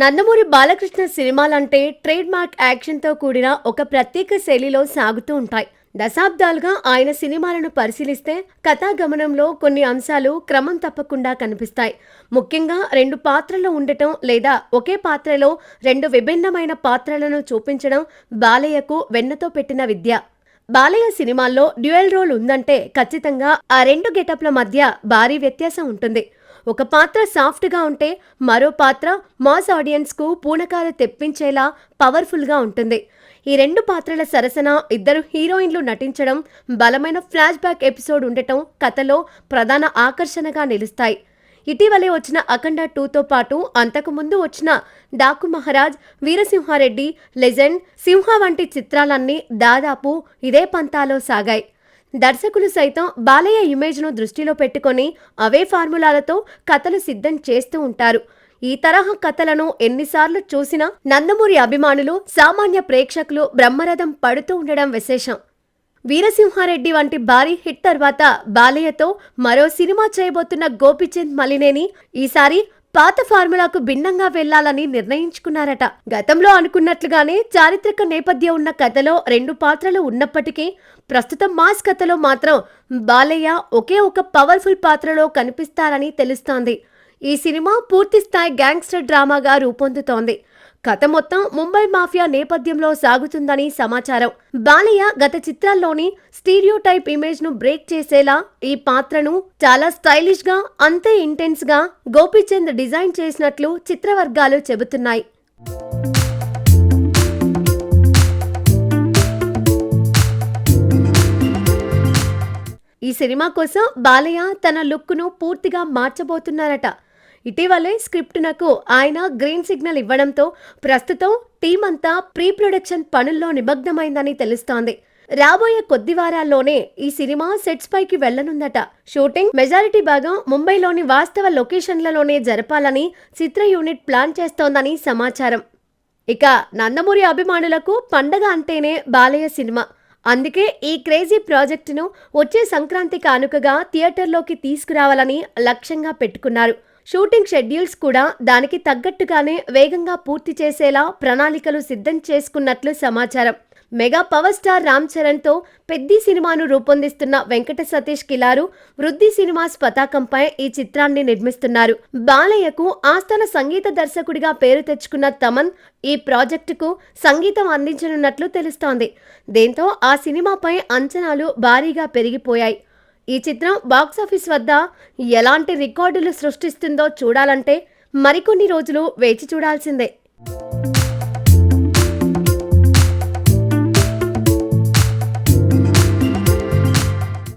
నందమూరి బాలకృష్ణ సినిమాలంటే trade mark యాక్షన్తో కూడిన ఒక ప్రత్యేక శైలిలో సాగుతూ ఉంటాయి. దశాబ్దాలుగా ఆయన సినిమాలను పరిశీలిస్తే కథాగమనంలో కొన్ని అంశాలు క్రమం తప్పకుండా కనిపిస్తాయి. ముఖ్యంగా రెండు పాత్రలు ఉండటం లేదా ఒకే పాత్రలో రెండు విభిన్నమైన పాత్రలను చూపించడం బాలయ్యకు వెన్నతో పెట్టిన విద్య. బాలయ్య సినిమాల్లో డ్యూయల్ రోల్ ఉందంటే ఖచ్చితంగా ఆ రెండు గెటప్ల మధ్య భారీ వ్యత్యాసం ఉంటుంది. ఒక పాత్ర సాఫ్ట్గా ఉంటే మరో పాత్ర మాస్ ఆడియన్స్కు పూనకాలు తెప్పించేలా పవర్ఫుల్గా ఉంటుంది. ఈ రెండు పాత్రల సరసన ఇద్దరు హీరోయిన్లు నటించడం, బలమైన ఫ్లాష్ బ్యాక్ ఎపిసోడ్ ఉండటం కథలో ప్రధాన ఆకర్షణగా నిలుస్తాయి. ఇటీవలే వచ్చిన అఖండ 2తో పాటు అంతకుముందు వచ్చిన డాకు మహారాజ్, వీరసింహారెడ్డి, లెజెండ్, సింహ వంటి చిత్రాలన్నీ దాదాపు ఇదే పంతాలో సాగాయి. దర్శకులు సైతం బాలయ్య ఇమేజ్ను దృష్టిలో పెట్టుకొని అవే ఫార్ములాలతో కథలు సిద్ధం చేస్తూ ఉంటారు. ఈ తరహా కథలను ఎన్నిసార్లు చూసినా నందమూరి అభిమానులు, సామాన్య ప్రేక్షకులు బ్రహ్మరథం పడుతూ ఉండడం విశేషం. వీరసింహారెడ్డి వంటి భారీ హిట్ తర్వాత బాలయ్యతో మరో సినిమా చేయబోతున్న గోపీచంద్ మలినేని ఈసారి పాత ఫార్ములాకు భిన్నంగా వెళ్లాలని నిర్ణయించుకున్నారట. గతంలో అనుకున్నట్లుగానే చారిత్రక నేపథ్యం ఉన్న కథలో రెండు పాత్రలు ఉన్నప్పటికీ ప్రస్తుతం మాస్ కథలో మాత్రం బాలయ్య ఒకే ఒక పవర్ఫుల్ పాత్రలో కనిపిస్తారని తెలుస్తోంది. ఈ సినిమా పూర్తి స్థాయి గ్యాంగ్స్టర్ డ్రామాగా రూపొందుతోంది. కథ మొత్తం ముంబై మాఫియా నేపథ్యంలో సాగుతుందని సమాచారం. బాలయ్య గత చిత్రాల్లోని స్టీరియోటైప్ ఇమేజ్ ను బ్రేక్ చేసేలా ఈ పాత్రను చాలా స్టైలిష్ గా, అంతే ఇంటెన్స్ గా గోపీచంద్ డిజైన్ చేసినట్లు చిత్రవర్గాలు చెబుతున్నాయి. ఈ సినిమా కోసం బాలయ్య తన లుక్ ను పూర్తిగా మార్చబోతున్నారట. ఇటీవలే స్క్రిప్టునకు ఆయన గ్రీన్ సిగ్నల్ ఇవ్వడంతో ప్రస్తుతం టీం అంతా ప్రీ ప్రొడక్షన్ పనుల్లో నిమగ్నమైందని తెలుస్తోంది. రాబోయే కొద్ది వారాల్లోనే ఈ సినిమా సెట్స్ పైకి వెళ్లనుందట. షూటింగ్ మెజారిటీ భాగం ముంబైలోని వాస్తవ లొకేషన్లలోనే జరపాలని చిత్ర యూనిట్ ప్లాన్ చేస్తోందని సమాచారం. ఇక నందమూరి అభిమానులకు పండగ అంటేనే బాలయ్య సినిమా. అందుకే ఈ క్రేజీ ప్రాజెక్టును వచ్చే సంక్రాంతి కానుకగా థియేటర్లోకి తీసుకురావాలని లక్ష్యంగా పెట్టుకున్నారు. షూటింగ్ షెడ్యూల్స్ కూడా దానికి తగ్గట్టుగానే వేగంగా పూర్తి చేసేలా ప్రణాళికలు సిద్ధం చేసుకున్నట్లు సమాచారం. మెగా పవర్ స్టార్ రామ్ చరణ్తో పెద్ది సినిమాను రూపొందిస్తున్న వెంకట సతీష్ కిలారు వృద్ధి సినిమాస్ పతాకంపై ఈ చిత్రాన్ని నిర్మిస్తున్నారు. బాలయ్యకు ఆస్థాన సంగీత దర్శకుడిగా పేరు తెచ్చుకున్న తమన్ ఈ ప్రాజెక్టుకు సంగీతం అందించనున్నట్లు తెలుస్తోంది. దీంతో ఆ సినిమాపై అంచనాలు భారీగా పెరిగిపోయాయి. ఈ చిత్రం బాక్సాఫీస్ వద్ద ఎలాంటి రికార్డులు సృష్టిస్తుందో చూడాలంటే మరికొన్ని రోజులు వేచి చూడాల్సిందే.